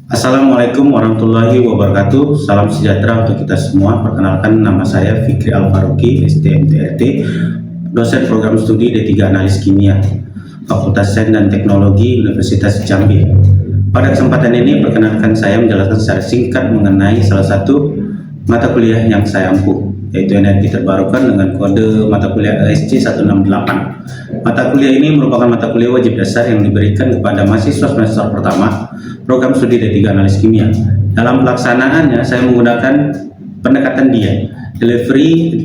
Assalamualaikum warahmatullahi wabarakatuh. Salam sejahtera untuk kita semua. Perkenalkan, nama saya Fikri Al-Faruqi, STMTRT, dosen program studi D3 Analis Kimia, Fakultas Sains dan Teknologi Universitas Jambi. Pada kesempatan ini, perkenalkan saya menjelaskan secara singkat mengenai salah satu mata kuliah yang saya ampuh, yaitu energi terbarukan dengan kode mata kuliah ESC 168. Mata kuliah ini merupakan mata kuliah wajib dasar yang diberikan kepada mahasiswa semester pertama program studi D3 Analis Kimia. Dalam pelaksanaannya, saya menggunakan pendekatan DIA, delivery,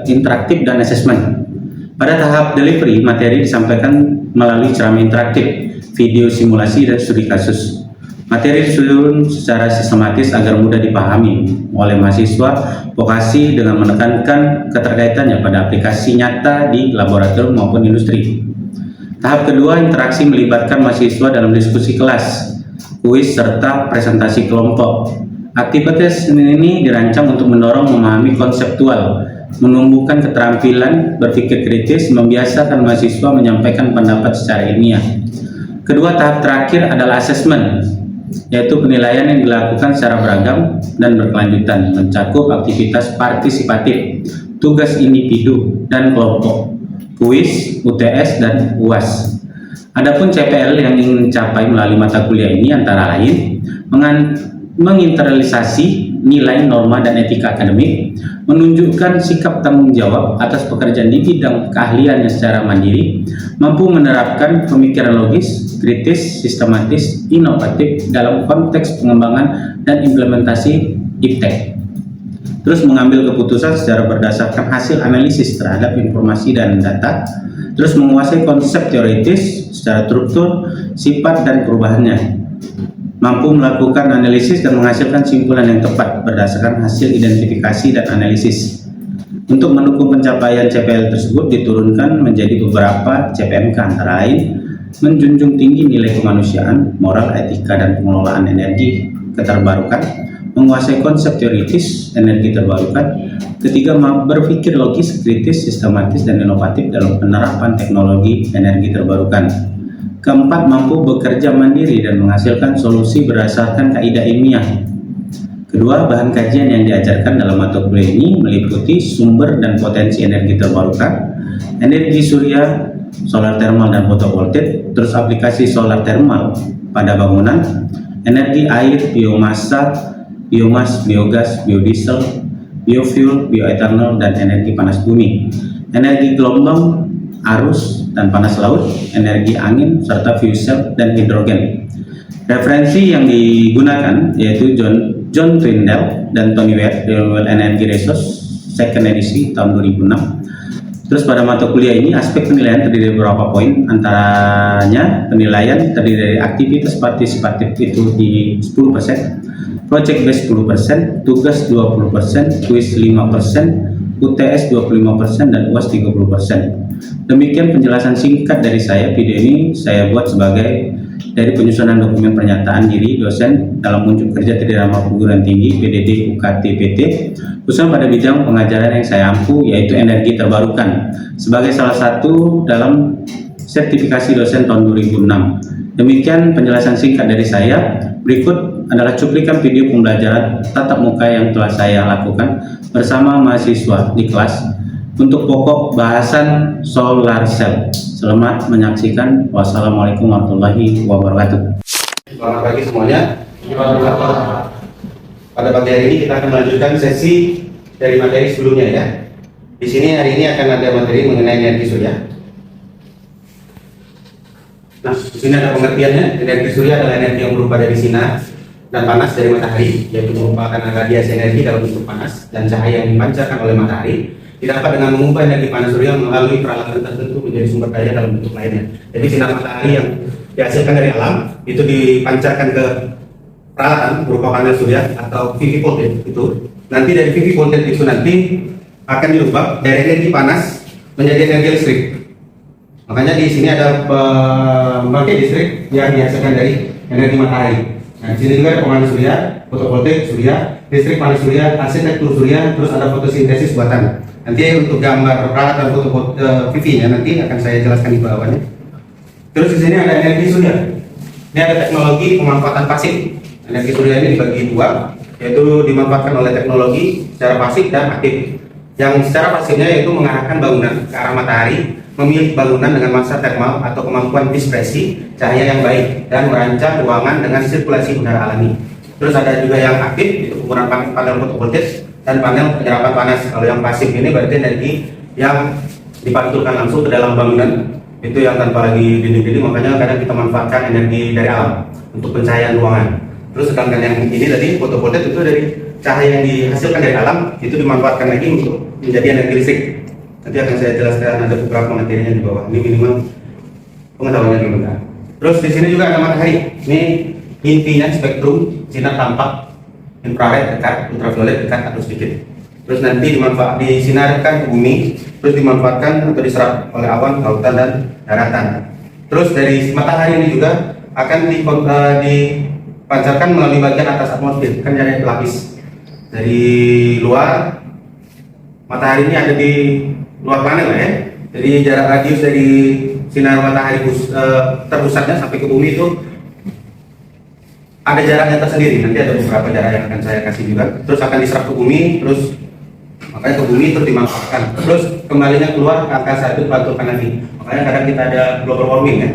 interaktif dan asesmen. Pada tahap delivery, materi disampaikan melalui ceramah interaktif, video simulasi, dan studi kasus. Materi disusun secara sistematis agar mudah dipahami oleh mahasiswa vokasi dengan menekankan keterkaitannya pada aplikasi nyata di laboratorium maupun industri. Tahap kedua, interaksi melibatkan mahasiswa dalam diskusi kelas, kuis, serta presentasi kelompok. Aktivitas ini dirancang untuk mendorong memahami konseptual, menumbuhkan keterampilan berpikir kritis, membiasakan mahasiswa menyampaikan pendapat secara ilmiah. Kedua, tahap terakhir adalah asesmen, yaitu penilaian yang dilakukan secara beragam dan berkelanjutan, mencakup aktivitas partisipatif, tugas individu dan kelompok, kuis, UTS, dan UAS. Adapun CPL yang ingin dicapai melalui mata kuliah ini antara lain menginternalisasi nilai, norma, dan etika akademik, menunjukkan sikap tanggung jawab atas pekerjaan di bidang keahliannya secara mandiri, mampu menerapkan pemikiran logis, kritis, sistematis, inovatif dalam konteks pengembangan dan implementasi iptek. Terus mengambil keputusan secara berdasarkan hasil analisis terhadap informasi dan data, terus menguasai konsep teoritis secara struktur, sifat, dan perubahannya, mampu melakukan analisis dan menghasilkan simpulan yang tepat berdasarkan hasil identifikasi dan analisis. Untuk mendukung pencapaian CPL tersebut diturunkan menjadi beberapa CPMK, antara lain menjunjung tinggi nilai kemanusiaan, moral, etika, dan pengelolaan energi terbarukan, menguasai konsep teoritis energi terbarukan. Ketiga, berpikir logis, kritis, sistematis, dan inovatif dalam penerapan teknologi energi terbarukan. Keempat, mampu bekerja mandiri dan menghasilkan solusi berdasarkan kaidah ilmiah. Kedua, bahan kajian yang diajarkan dalam mata kuliah ini meliputi sumber dan potensi energi terbarukan, energi surya, solar thermal, dan fotovoltaik, terus aplikasi solar thermal pada bangunan, energi air, biomasa, biomas, biogas, biodiesel, biofuel, bioethanol, dan energi panas bumi, energi gelombang, arus dan panas laut, energi angin, serta fuel cell dan hidrogen. Referensi yang digunakan yaitu John Tyndall dan Tony Ware, Renewable Energy Resource, second edisi tahun 2006. Terus pada mata kuliah ini aspek penilaian terdiri dari beberapa poin, antaranya penilaian terdiri dari aktivitas partisipatif itu di 10%, project based 10%, tugas 20%, kuis 5%, UTS 25%, dan UAS 30%. Demikian penjelasan singkat dari saya. Video ini saya buat sebagai dari penyusunan dokumen pernyataan diri dosen dalam unjuk kerja Tridharma Perguruan Tinggi PDD UKT PT, khususnya pada bidang pengajaran yang saya ampuh, yaitu energi terbarukan, sebagai salah satu dalam sertifikasi dosen tahun 2006. Demikian penjelasan singkat dari saya. Berikut adalah cuplikan video pembelajaran tatap muka yang telah saya lakukan bersama mahasiswa di kelas untuk pokok bahasan solar cell. Selamat menyaksikan. Wassalamualaikum warahmatullahi wabarakatuh. Selamat pagi semuanya. Pada pagi hari ini kita akan melanjutkan sesi dari materi sebelumnya ya. Di sini hari ini akan ada materi mengenai energi surya. Nah, di sini ada pengertiannya. Energi surya adalah energi yang berupa dari sinar dan panas dari matahari, yaitu merupakan radiasi energi dalam bentuk panas dan cahaya yang dipancarkan oleh matahari, didapat dengan mengubah energi panas surya melalui peralatan tertentu menjadi sumber daya dalam bentuk lainnya. Jadi sinar matahari yang dihasilkan dari alam itu dipancarkan ke peralatan berupa panel surya atau PV voltage itu. Nanti dari PV voltage itu nanti akan dirubah dari energi panas menjadi energi listrik. Makanya di sini ada pembangkit listrik yang dihasilkan dari energi matahari. Nah, di sini juga ada pemanas surya, fotovoltaik surya, listrik panas surya, arsitektur surya, terus ada fotosintesis buatan. Nanti untuk gambar peralatan foto PV-nya nanti akan saya jelaskan di bawahnya. Terus di sini ada energi surya. Ini ada teknologi pemanfaatan pasif. Energi surya ini dibagi dua, yaitu dimanfaatkan oleh teknologi secara pasif dan aktif. Yang secara pasifnya yaitu mengarahkan bangunan ke arah matahari, memilih bangunan dengan massa termal atau kemampuan dispersi cahaya yang baik, dan merancang ruangan dengan sirkulasi udara alami. Terus ada juga yang aktif, itu penggunaan panel fotovoltaik dan panel penyerapan panas. Kalau yang pasif ini berarti energi yang dipantulkan langsung ke dalam bangunan, itu yang tanpa lagi dinding-dinding, makanya kadang kita manfaatkan energi dari alam untuk pencahayaan ruangan. Terus sedangkan yang ini tadi fotovoltaik itu dari cahaya yang dihasilkan dari alam, itu dimanfaatkan lagi untuk menjadi energi listrik. Nanti akan saya jelaskan, ada beberapa materinya di bawah. Ini minimal pengetahuannya dulu. Terus di sini juga ada matahari. Ini intinya spektrum sinar tampak, infrared dekat, ultraviolet dekat atau sedikit. Terus nanti disinarkan ke bumi, terus dimanfaatkan atau diserap oleh awan, lautan, dan daratan. Terus dari matahari ini juga akan dipancarkan melalui bagian atas atmosfer, kan ada pelapis. Dari luar, matahari ini ada di luar panel ya. Jadi jarak radius dari sinar matahari terpusatnya sampai ke bumi itu ada jaraknya tersendiri. Nanti ada beberapa jarak yang akan saya kasih juga. Terus akan diserap ke bumi, terus makanya ke bumi terus dimanfaatkan. Terus kembalinya keluar ke angkasa itu dipantulkan lagi. Makanya kadang kita ada global warming ya.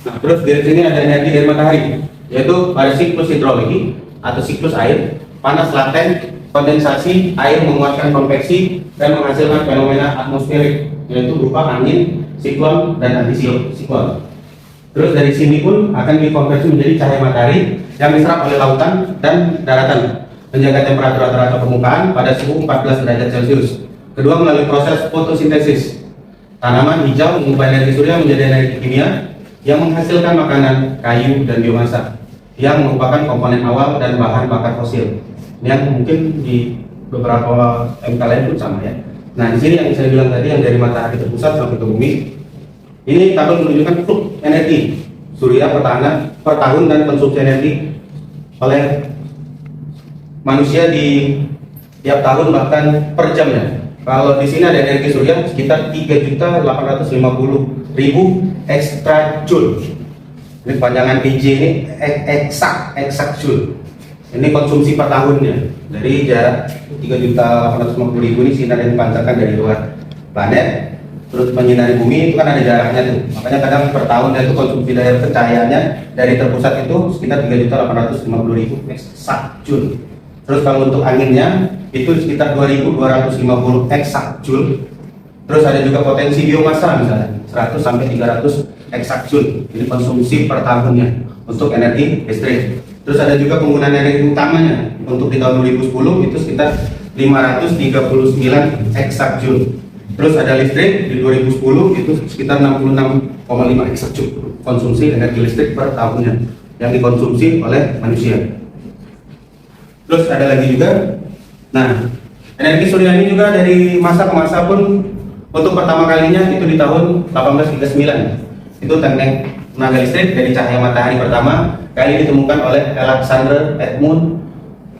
Nah, terus di sini ada energi dari matahari, yaitu pada siklus hidrologi atau siklus air, panas laten, kondensasi, air menguatkan konveksi dan menghasilkan fenomena atmosferik, yaitu berupa angin, siklon, dan antisiklon. Terus dari sini pun akan dikonversi menjadi cahaya matahari yang diserap oleh lautan dan daratan, menjaga temperatur rata-rata permukaan pada suhu 14 derajat Celcius. Kedua, melalui proses fotosintesis, tanaman hijau mengubah energi surya menjadi energi kimia yang menghasilkan makanan, kayu, dan biomasa yang merupakan komponen awal dan bahan bakar fosil, yang mungkin di beberapa MK lain pun sama ya. Nah, di sini yang saya bilang tadi, yang dari matahari terpusat sampai ke bumi, ini tabel menunjukkan flux energi surya per tahun dan konsumsi energi oleh manusia di tiap tahun bahkan per jamnya. Kalau di sini ada energi surya sekitar 3.850.000 extra joule. Ini panjangan PJ ini eksak joule. Ini konsumsi per tahunnya. Dari jarak 3.850.000 ini sinar yang dipancarkan dari luar planet, terus menyinari bumi, itu kan ada jaraknya tuh. Makanya kadang per tahunnya itu konsumsi dari pencahayaannya dari terpusat itu sekitar 3.850.000 eksak joule. Terus kalau untuk anginnya itu sekitar 2.250 eksak joule. Terus ada juga potensi biomasa misalnya 100 sampai 300 eksak joule. Ini konsumsi per tahunnya untuk energi listrik. Terus ada juga penggunaan energi utamanya untuk di tahun 2010 itu sekitar 539 eksak joule. Terus ada listrik di 2010 itu sekitar 66,5 eksak joule konsumsi energi listrik per tahunnya yang dikonsumsi oleh manusia. Terus ada lagi juga, nah energi surya ini juga dari masa ke masa pun untuk pertama kalinya itu di tahun 1839 itu teknik tenaga listrik dari cahaya matahari pertama kali ditemukan oleh Alexandre Edmond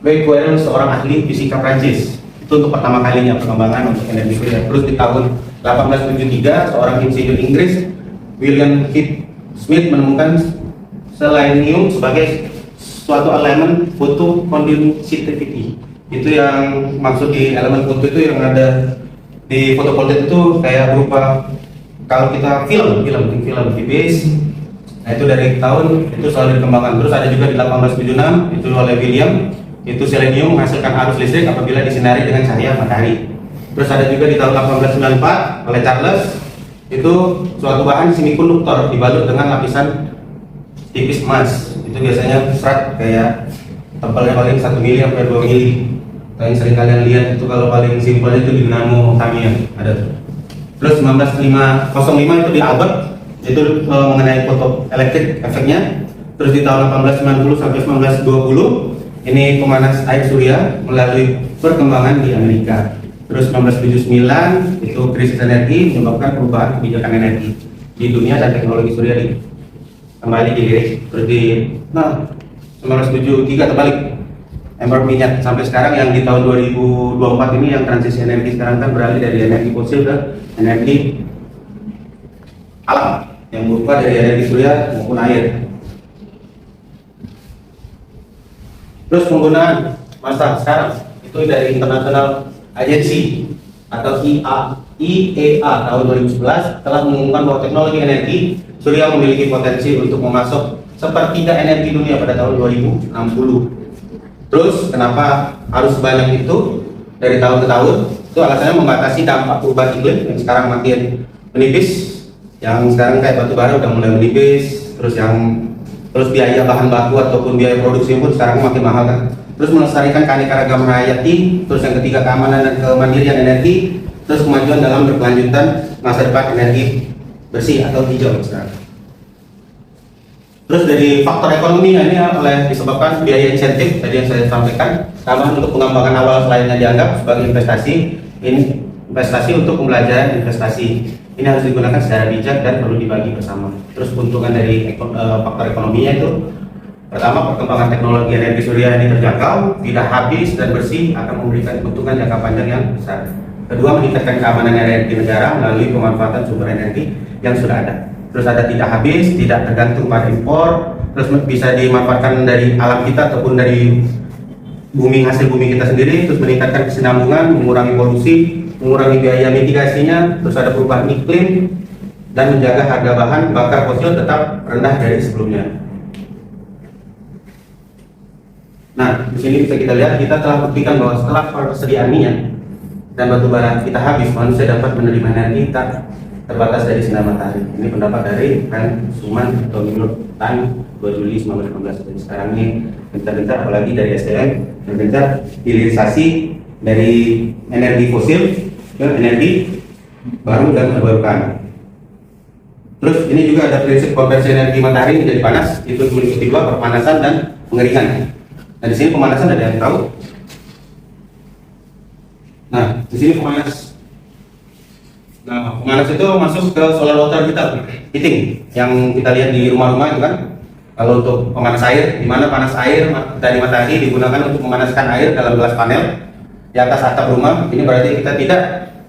Becquerel, seorang ahli fisika Prancis. Itu untuk pertama kalinya perkembangan untuk energi surya. Terus di tahun 1873 seorang insinyur Inggris William Heath Smith menemukan selenium sebagai suatu elemen photoconductivity. Itu yang maksud di elemen foto itu yang ada di fotovoltaik itu kayak berupa kalau kita film di base. Nah itu dari tahun itu selalu dikembangkan. Terus ada juga di 1876 itu oleh William, itu selenium menghasilkan arus listrik apabila disinari dengan cahaya matahari. Terus ada juga di tahun 1894 oleh Charles, itu suatu bahan semikonduktor dibalut dengan lapisan tipis emas. Itu biasanya serat kayak tebalnya paling 1 mili sampai 2 mili. Yang sering kalian lihat itu kalau paling simpelnya itu di Dinamo Tamiya ada tuh. Terus 1905 itu di Albert, itu mengenai foto elektrik efeknya. Terus di tahun 1890 sampai 1920 ini pemanas air surya melalui perkembangan di Amerika. Terus 1979 itu krisis energi menyebabkan perubahan kebijakan energi di dunia dan teknologi surya kembali dilirik. Terus di 1973 terbalik ember minyak sampai sekarang yang di tahun 2024 ini yang transisi energi sekarang kan beralih dari energi fosil ke energi alam. yang berupa dari energi surya maupun air. Terus penggunaan masa sekarang itu dari International Agency atau IEA tahun 2011 telah mengumumkan bahwa teknologi energi surya memiliki potensi untuk memasok sepertiga energi dunia pada tahun 2060. Terus kenapa harus sebanyak itu dari tahun ke tahun? Itu alasannya membatasi dampak perubahan iklim yang sekarang makin menipis, yang sekarang kayak batu bara udah mulai menipis, terus biaya bahan baku ataupun biaya produksi pun sekarang makin mahal kan. Terus melestarikan keanekaragaman hayati, terus yang ketiga keamanan dan kemandirian energi, terus kemajuan dalam berkelanjutan masa depan energi bersih atau hijau sekarang. Terus dari faktor ekonomi ini oleh disebabkan biaya insentif tadi yang saya sampaikan, tambahan untuk pengembangan awal selainnya dianggap sebagai investasi untuk pembelajaran investasi. Ini harus digunakan secara bijak dan perlu dibagi bersama. Terus keuntungan dari faktor ekonominya itu, pertama, perkembangan teknologi energi surya ini terjangkau, tidak habis dan bersih, akan memberikan keuntungan jangka panjang yang besar. Kedua, meningkatkan keamanan energi negara melalui pemanfaatan sumber energi yang sudah ada. Terus ada tidak habis, tidak tergantung pada impor, terus bisa dimanfaatkan dari alam kita ataupun dari hasil bumi kita sendiri, terus meningkatkan kesinambungan, mengurangi polusi, mengurangi biaya mitigasinya, terus ada perubahan iklim, dan menjaga harga bahan bakar fosil tetap rendah dari sebelumnya. Nah, di sini bisa kita lihat, kita telah buktikan bahwa setelah persediaan minyak dan batu bara kita habis, manusia dapat menerima energi tak terbatas dari sinar matahari. Ini pendapat dari Frank Suman atau Menurut Tan 2 Juli 1918. Dan sekarang ini gencar-gencar apalagi dari SDM dan gencar hilirisasi dari energi fosil ke energi baru dan terbarukan. Terus ini juga ada prinsip konversi energi matahari menjadi panas, itu meliputi dua, pemanasan dan pengeringan. Nah, di sini pemanasan ada yang tahu? Nah, di sini pemanas. Nah, pemanas itu masuk ke solar water heating yang kita lihat di rumah-rumah itu kan. Kalau untuk pemanas air, di mana panas air dari matahari digunakan untuk memanaskan air dalam gelas panel di atas atap rumah. Ini berarti kita tidak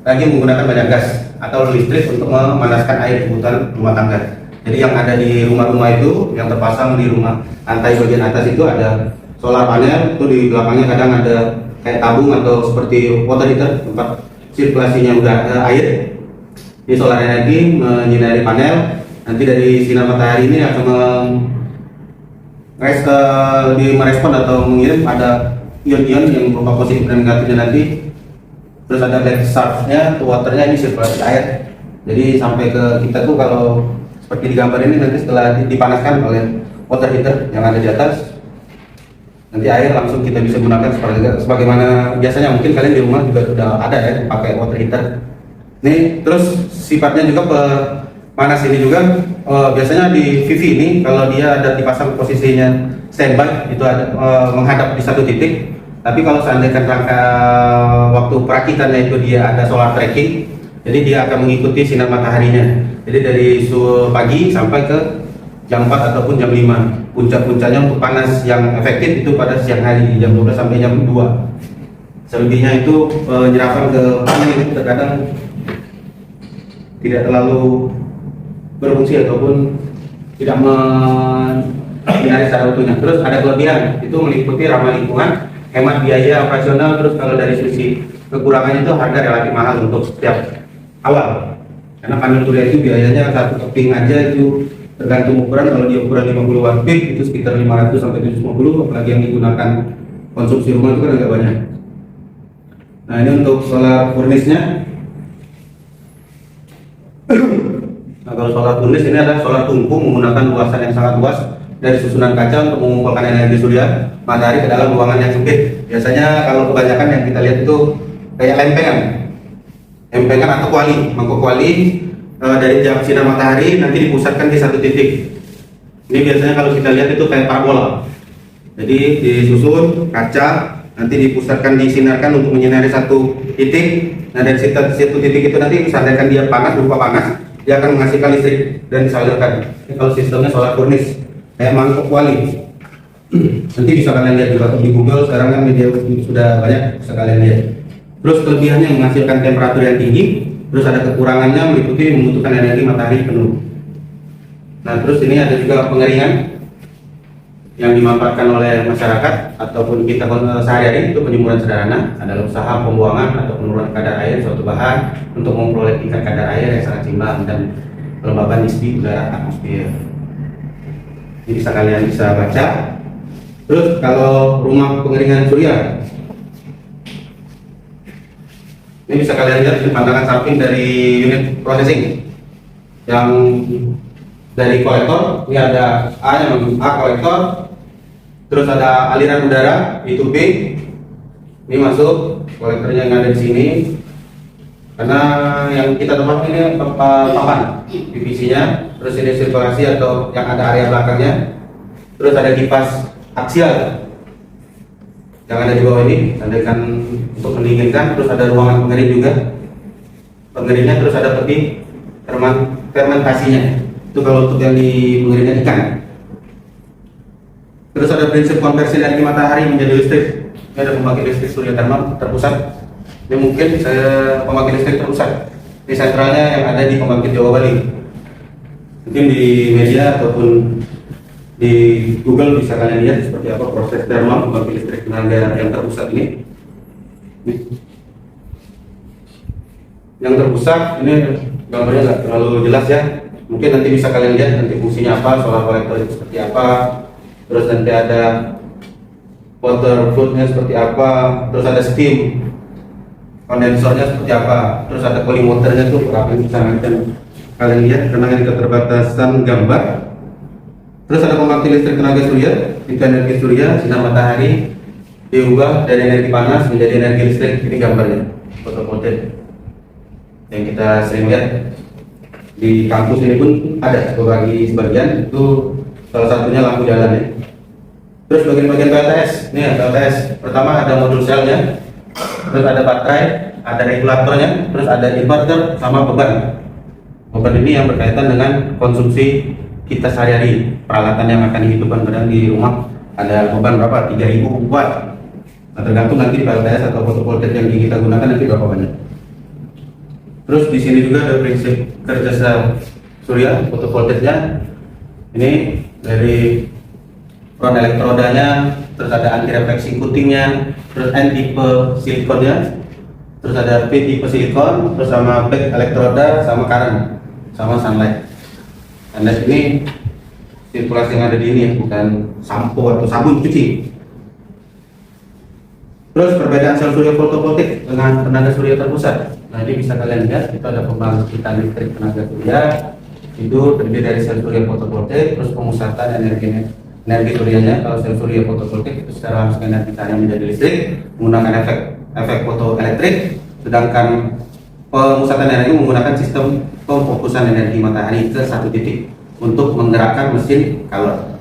lagi menggunakan banyak gas atau listrik untuk memanaskan air kebutuhan rumah tangga. Jadi yang ada di rumah-rumah itu, yang terpasang di rumah lantai bagian atas itu ada solar panel, itu di belakangnya kadang ada kayak tabung atau seperti water heater, tempat sirkulasinya udah ada air. Ini solar energi menyinari panel, nanti dari sinar matahari ini akan merespon atau mengirim ada ion-ion yang berupa positif dan negatifnya nanti. Terus ada black charge-nya, waternya ini sirkulasi air. Jadi sampai ke kita tuh kalau seperti di gambar ini nanti setelah dipanaskan oleh water heater yang ada di atas, nanti air langsung kita bisa gunakan sebagaimana biasanya. Mungkin kalian di rumah juga sudah ada ya pakai water heater. Nih, terus sifatnya juga panas ini juga biasanya di VV ini kalau dia ada dipasang posisinya standby itu ada menghadap di satu titik. Tapi kalau seandainya rangka waktu perakitannya itu dia ada solar tracking, jadi dia akan mengikuti sinar mataharinya. Jadi dari pagi sampai ke jam 4 ataupun jam 5. Puncak-puncaknya untuk panas yang efektif itu pada siang hari jam 12 sampai jam 2. Selebihnya itu penyerapan ke panel itu terkadang tidak terlalu berfungsi ataupun tidak menyinari secara utuhnya. Terus ada kelebihan, itu meliputi ramah lingkungan, hemat biaya operasional. Terus kalau dari sisi kekurangannya itu harga relatif mahal untuk setiap awal, karena panel surya itu biayanya satu keping aja itu tergantung ukuran. Kalau dia ukuran 50 watt peak itu sekitar 500 sampai 750, apalagi yang digunakan konsumsi rumah itu kan agak banyak. Nah, ini untuk solar furnace-nya. Nah, kalau solar furnace ini adalah solar tungku menggunakan luasan yang sangat luas dari susunan kaca untuk mengumpulkan energi surya matahari ke dalam ruangan yang sempit. Biasanya kalau kebanyakan yang kita lihat itu kayak lempengan atau mangkok kuali dari jam sinar matahari nanti dipusatkan di satu titik. Ini biasanya kalau kita lihat itu kayak parabola. Jadi disusun kaca, nanti dipusatkan, disinarkan untuk menyinari satu titik. Nah, dari situ titik itu nanti misalkan dia panas, berupa panas, dia akan menghasilkan listrik dan disalurkan. Ini kalau sistemnya solar furnace kayak mangkok kuali. Nanti bisa kalian lihat juga di Google, sekarang kan media sudah banyak, bisa kalian lihat. Terus kelebihannya menghasilkan temperatur yang tinggi, terus ada kekurangannya meliputi membutuhkan energi matahari penuh. Nah, terus ini ada juga pengeringan yang dimanfaatkan oleh masyarakat ataupun kita sehari-hari. Itu penjemuran sederhana adalah usaha pembuangan atau penurunan kadar air suatu bahan untuk memperoleh tingkat kadar air yang sangat seimbang dan kelembaban nisbi udara atmosfer. Ini bisa kalian bisa baca. Terus kalau rumah pengeringan surya, ini bisa kalian lihat di pandangan samping dari unit processing yang dari kolektor. Ini ada A yang A kolektor, terus ada aliran udara itu B, ini masuk kolektornya yang ada di sini. Karena yang kita tempat ini papan PVC-nya, terus ini sirkulasi atau yang ada area belakangnya, terus ada kipas aksial yang ada di bawah ini, tandaikan untuk mendinginkan, terus ada ruangan pengering juga, pengeringnya, terus ada peti fermentasinya. Itu kalau untuk yang di pengeringan ikan. Terus ada prinsip konversi energi matahari menjadi listrik. Ini ada pembangkit listrik surya termal terpusat. Ini mungkin pembangkit listrik terpusat di sentralnya yang ada di pembangkit Jawa Bali. Mungkin di media ataupun di Google bisa kalian lihat seperti apa proses termal pembangkit listrik tenaga yang terpusat ini. Yang terpusat ini gambarnya nggak terlalu jelas ya. Mungkin nanti bisa kalian lihat nanti fungsinya apa, solar kolektor itu seperti apa, terus nanti ada water flow-nya seperti apa, terus ada steam kondensornya seperti apa, terus ada cooling water-nya tuh berapa, bisa nanti kalian lihat karena ini keterbatasan gambar. Terus ada pembangkit listrik tenaga surya, jika energi surya sinar matahari diubah dari energi panas menjadi energi listrik. Ini gambarnya fotovoltaik yang kita sering lihat di kampus ini pun ada bagi sebagian, itu salah satunya lampu jalan ya. Terus bagian-bagian PLTS, ini ya PLTS pertama ada modul selnya, terus ada baterai, ada regulatornya, terus ada inverter sama beban. Beban ini yang berkaitan dengan konsumsi kita sehari-hari, peralatan yang akan dihidupkan kadang di rumah ada beban berapa, 3000 watt. Nah, tergantung nanti di PLTS atau fotovoltaik yang kita gunakan nanti berapa banyak. Terus di sini juga ada prinsip kerja sel surya fotovoltaiknya. Ini dari front elektrodanya, terus ada anti refleksi coatingnya, terus N tipe silikonnya, terus ada P tipe silikon, terus sama back elektroda, sama current, sama sunlight. Dan ini sirkulasi yang ada di ini bukan sampo atau sabun cuci. Terus perbedaan sel surya fotovoltaik dengan tenaga surya terpusat. Nah, ini bisa kalian lihat, itu ada pembangkitan listrik tenaga surya, itu terdiri dari sel surya fotovoltaik, terus pemusatan energi suryanya. Kalau sel surya fotovoltaik itu secara langsung energi cahaya menjadi listrik menggunakan efek fotoelektrik, sedangkan pemusatan energi menggunakan sistem pemfokusan energi matahari ke satu titik untuk menggerakkan mesin kalor.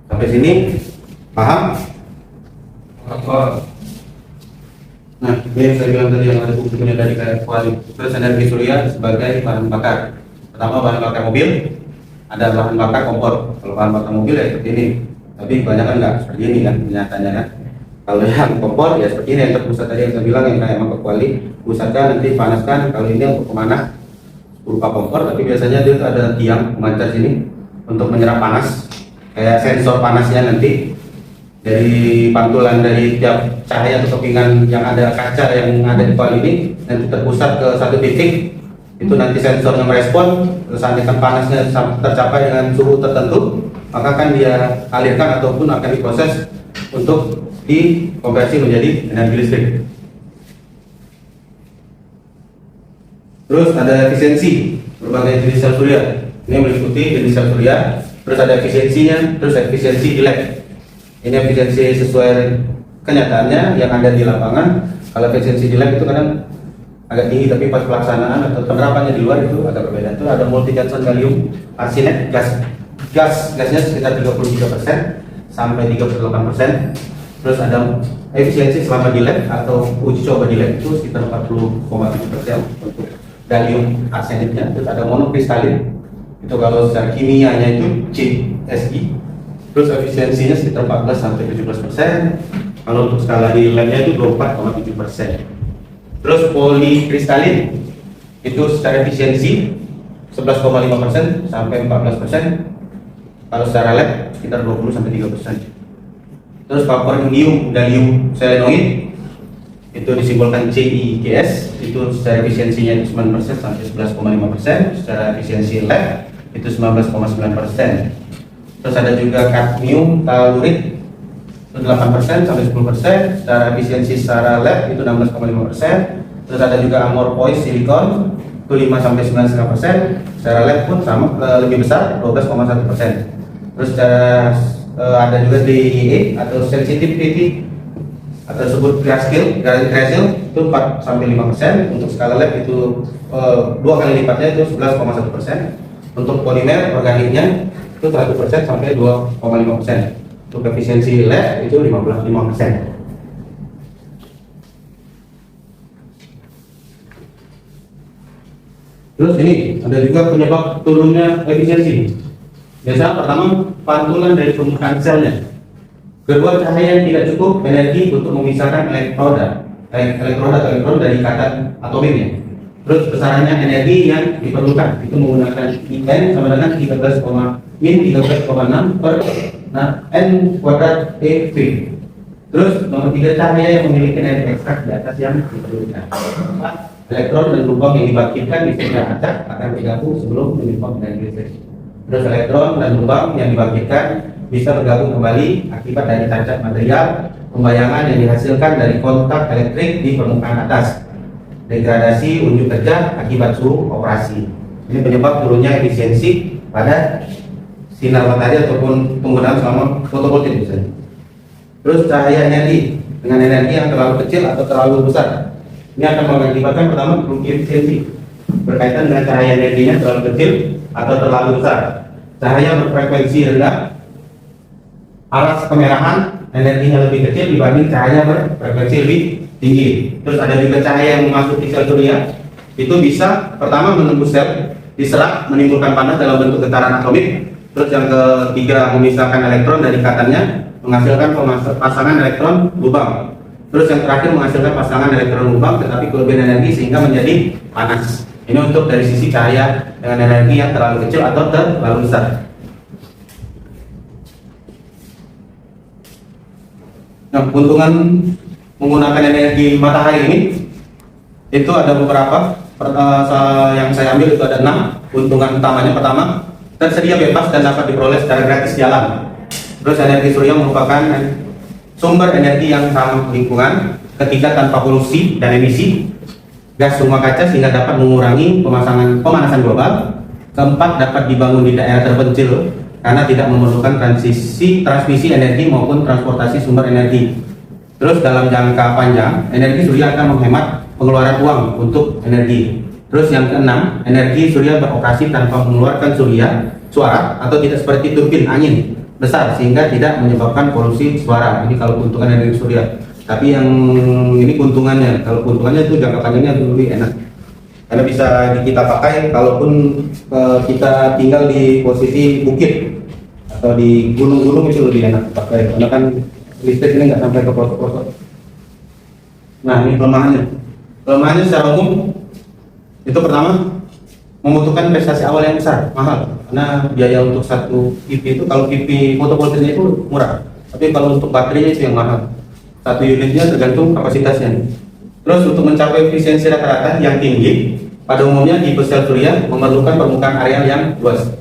Sampai sini paham? Nah, ini saya bilang tadi yang ada buktinya dari kualitas. Terus energi surya sebagai bahan bakar. Pertama bahan bakar mobil, ada bahan bakar kompor. Kalau bahan bakar mobil ya seperti ini. Tapi kebanyakan nggak seperti ini kan kenyataannya kan. Kalau yang kompor ya seperti ini yang terpusat tadi yang saya bilang yang kayak mangkok kuali, pusatkan nanti panaskan. Kalau ini untuk kemana? Berupa kompor, tapi biasanya dia tuh ada tiang pemancar sini untuk menyerap panas. Kayak sensor panasnya nanti dari pantulan dari tiap cahaya atau kepingan yang ada kaca yang ada di kuali ini nanti terpusat ke satu titik. Itu nanti sensornya merespon, seandainya panasnya tercapai dengan suhu tertentu, maka akan dia alirkan ataupun akan diproses untuk dikonversi menjadi energi listrik. Terus ada efisiensi berbagai jenis sel surya. Ini meliputi jenis sel surya, terus ada efisiensinya, terus efisiensi di lab. Ini efisiensi sesuai kenyataannya yang ada di lapangan. Kalau efisiensi di lab itu kadang agak tinggi, tapi pas pelaksanaan atau penerapannya di luar itu agak berbeda. Itu ada multi Johnson gallium arsenate gasnya sekitar 33% sampai 38%. Terus ada efisiensi selama di lab atau uji coba di lab itu sekitar 40,7% untuk gallium arsenate-nya. Terus ada monokristalin, itu kalau secara kimianya itu CSI. Terus efisiensinya sekitar 14 sampai 17%. Kalau untuk skala di labnya itu 24,7%. Terus polikristalin itu secara efisiensi 11,5% sampai 14%. Kalau secara lab sekitar 20 sampai 3%. Terus vapor indium gallium selenoid itu disimbolkan CIGS, itu secara efisiensinya itu 9% sampai 11,5%, secara efisiensi lab itu 19,9%. Terus ada juga kadmium talurid itu 8% sampai 10%, secara efisiensi secara lab itu 16,5%. Terus ada juga amorphous silikon itu 5 sampai 9,5%, secara lab pun sama lebih besar 12,1%. Terus ada juga DIE atau sensitivity atau disebut Grayscale itu 4 sampai 5%. Untuk skala lab itu 2 kali lipatnya itu 11,1%. Untuk polimer organiknya itu 100% sampai 2,5%. Untuk efisiensi lab itu 5%. Terus ini ada juga penyebab turunnya efisiensi. Biasanya pertama pantulan dari permukaan selnya. Kedua, cahaya yang tidak cukup energi untuk memisahkan elektron dari ikatan atomiknya. Terus besarannya energi yang diperlukan itu menggunakan IN sama dengan 13,6 per N kuadrat EV. Terus nomor 3, cahaya yang memiliki energi ekstrak di atas yang diperlukan. Elektron dan lubang yang dibangkitkan di setiap acak akan bergabung sebelum menyumbang energi listrik. Terus elektron dan lubang yang dibangkitkan bisa bergabung kembali akibat dari cacat material, pembayangan yang dihasilkan dari kontak elektrik di permukaan atas, degradasi unjuk kerja akibat suhu operasi. Ini penyebab turunnya efisiensi pada sinar matahari ataupun penggunaan selama fotovoltaik misalnya. Terus cahaya energi dengan energi yang terlalu kecil atau terlalu besar, ini akan mengakibatkan pertama kerugian efisiensi berkaitan dengan cahaya energinya terlalu kecil atau terlalu besar. Cahaya berfrekuensi rendah, aras kemerahan energinya lebih kecil dibanding cahaya berfrekuensi lebih tinggi. Terus ada juga cahaya yang memasuki sel surya, itu bisa pertama menembus sel, diserap, menimbulkan panas dalam bentuk getaran atomik. Terus yang ketiga, memisahkan elektron dari ikatannya, menghasilkan pasangan elektron lubang. Terus yang terakhir, menghasilkan pasangan elektron lubang tetapi kelebihan energi sehingga menjadi panas. Ini untuk dari sisi cahaya dengan energi yang terlalu kecil atau terlalu besar. Nah, keuntungan menggunakan energi matahari ini itu ada beberapa. Yang saya ambil itu ada 6 keuntungan utamanya. Pertama, tersedia bebas dan dapat diperoleh secara gratis di alam. Terus energi surya merupakan sumber energi yang ramah lingkungan. Ketiga, tanpa polusi dan emisi gas rumah kaca sehingga dapat mengurangi pemanasan global. Keempat, dapat dibangun di daerah terpencil karena tidak memerlukan transmisi energi maupun transportasi sumber energi. Terus dalam jangka panjang, energi surya akan menghemat pengeluaran uang untuk energi. Terus yang keenam, energi surya beroperasi tanpa mengeluarkan suara atau tidak seperti turbin angin besar sehingga tidak menyebabkan polusi suara. Ini kalau keuntungan energi surya. Tapi yang ini keuntungannya, kalau keuntungannya itu jangka panjangnya lebih enak karena bisa kita pakai kalaupun kita tinggal di posisi bukit atau di gunung-gunung, itu lebih enak pakai karena kan listrik ini nggak sampai ke pelosok-pelosok. Nah, ini kelemahannya secara umum itu pertama, membutuhkan investasi awal yang besar, mahal, karena biaya untuk satu PV itu, kalau PV fotovoltaiknya itu murah, tapi kalau untuk baterainya itu yang mahal. Satu unitnya tergantung kapasitasnya. Terus untuk mencapai efisiensi rata-rata yang tinggi, pada umumnya tipe sel surya memerlukan permukaan areal yang luas.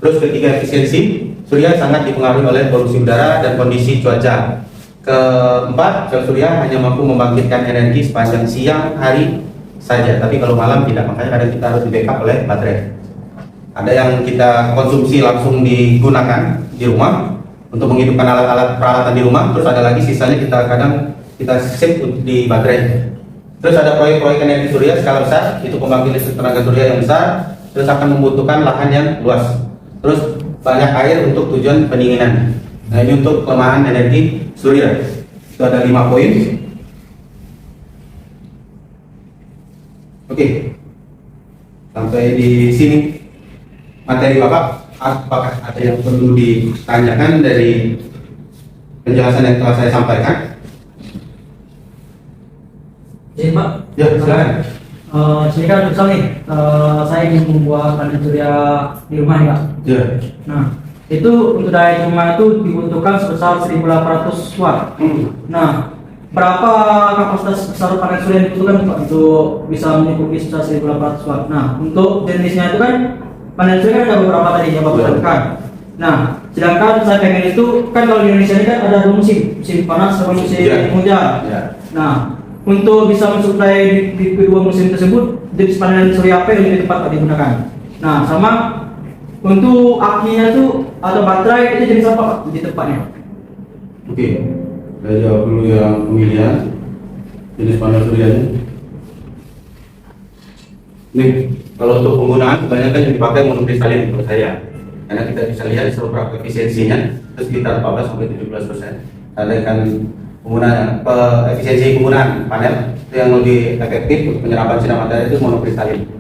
Terus ketiga, efisiensi surya sangat dipengaruhi oleh polusi udara dan kondisi cuaca. Keempat, sel surya hanya mampu membangkitkan energi sepanjang siang hari saja, tapi kalau malam tidak, makanya kadang kita harus di backup oleh baterai. Ada yang kita konsumsi langsung digunakan di rumah untuk menghidupkan alat-alat peralatan di rumah, terus ada lagi sisanya kita save di baterai. Terus ada proyek-proyek energi surya skala besar, itu pembangkit listrik tenaga surya yang besar, terus akan membutuhkan lahan yang luas, terus banyak air untuk tujuan pendinginan. Nah, ini untuk kelemahan energi surya. Itu ada 5 poin. Oke, sampai di sini materi Bapak. Apakah ada yang perlu ditanyakan dari penjelasan yang telah saya sampaikan? Ya, Pak. Ya, silakan. Sini kan misal nih, saya ingin membuat panel surya di rumah nih Pak. Ya. Nah, itu untuk daya cuma itu dibutuhkan sebesar 1.800 watt. Nah, berapa kapasitas besar panel surya yang dibutuhkan Pak untuk bisa mencukupi sebesar 1.800 watt? Nah, untuk jenisnya itu kan panel surya kan ada beberapa tadi yang Bapak sebutkan. Nah, sedangkan saya pengen itu kan kalau di Indonesia ini kan ada dua musim, musim panas sama musim hujan. Ya. Nah, untuk bisa mensuplai di kedua musim tersebut, jenis panel surya apa yang lebih tepat digunakan? Nah, sama untuk akinya tuh atau baterai itu jenis apa Pak di tempatnya? Oke. Saya jawab dulu yang pemilihan jenis panel suryanya. Nih, kalau untuk penggunaan kebanyakan yang dipakai monokristalin menurut saya. Karena kita bisa lihat seluruh efisiensinya itu sekitar 14 sampai 17%. Karena kan penggunaan efisiensi penggunaan panel itu yang lebih efektif untuk penyerapan sinar matahari itu monokristalin.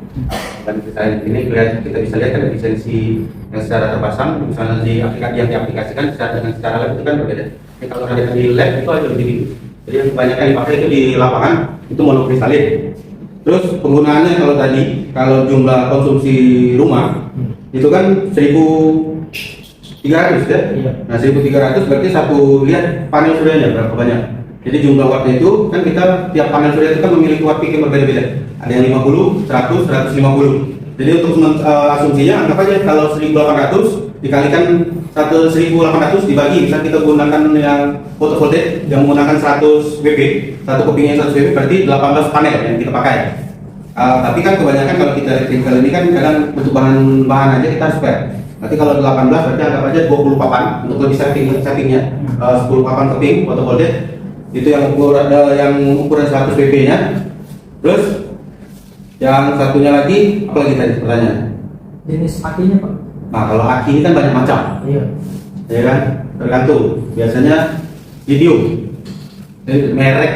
Dan kristalin ini kita bisa lihat kan efisiensi yang secara terpasang, misalnya di aplikasi yang diaplikasikan secara lab itu kan berbeda. Jadi kalau ada di lab itu aja lebih tinggi. Jadi yang kebanyakan dipakai itu di lapangan itu monokristalin. Terus penggunaannya kalau jumlah konsumsi rumah itu kan 1.300 ya. Iya. Nah 1.300 berarti lihat panel suryanya berapa banyak. Jadi jumlah wattnya itu kan kita tiap panel surya itu kan memiliki watt peak yang berbeda-beda. Ada yang 50, 100, 150. Jadi untuk asumsinya anggap aja kalau 1.800 dikalikan 1.800 dibagi, bisa kita gunakan yang photovoltaik yang menggunakan 100 WP, satu kepingnya 100 WP berarti 18 panel yang kita pakai. Tapi kan kebanyakan kalau kita elektrikal ini kan kadang bentuk bahan aja kita spare. Berarti kalau 18 berarti anggap aja 20 papan untuk lebih settingnya 10 papan keping photovoltaik itu yang ukuran 100 WP nya. Terus yang satunya lagi apa lagi tadi pertanyaan? Jenis akinya Pak? Nah kalau aki ini kan banyak macam. Iya. Ya kan, tergantung. Biasanya lithium.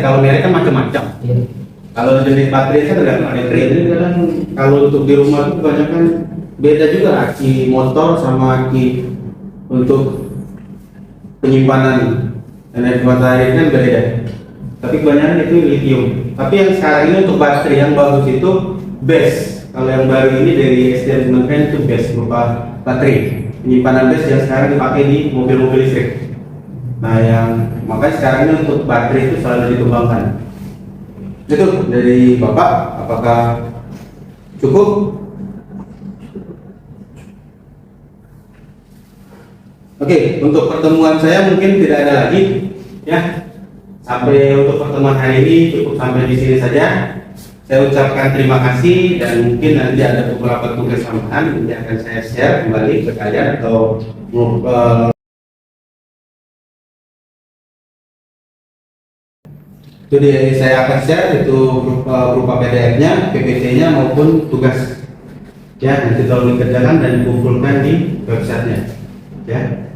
Kalau merek kan macam-macam. Iya. Kalau jenis baterai kan tergantung baterai. Jadi kadang kalau untuk di rumah itu kebanyakan beda juga aki motor sama aki untuk penyimpanan energi matahari kan beda. Tapi kebanyakan itu lithium. Tapi yang sekarang ini untuk baterai yang bagus itu BESS. Kalau yang baru ini dari SDM Kementerian itu BESS berupa baterai. Penyimpanan BESS yang sekarang dipakai di mobil-mobil listrik. Nah, makanya sekarang ini untuk baterai itu selalu dikembangkan. Itu dari Bapak, apakah cukup? Oke, untuk pertemuan saya mungkin tidak ada lagi, ya. Sampai untuk pertemuan hari ini cukup sampai di sini saja. Saya ucapkan terima kasih dan mungkin nanti ada beberapa tugas tambahan yang akan saya share kembali ke kalian atau itu saya akan share itu berupa PDF-nya, PPT-nya maupun tugas. Ya, nanti tolong dikerjakan dan dikumpulkan di websitenya. Ya.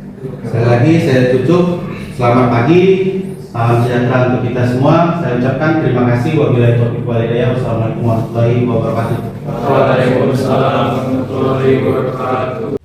Sekali lagi saya tutup. Selamat pagi. Salam sejahtera untuk kita semua. Saya ucapkan terima kasih. Wabillahi taufiq wal hidayah. Wassalamualaikum warahmatullahi wabarakatuh. Waalaikumsalam warahmatullahi wabarakatuh.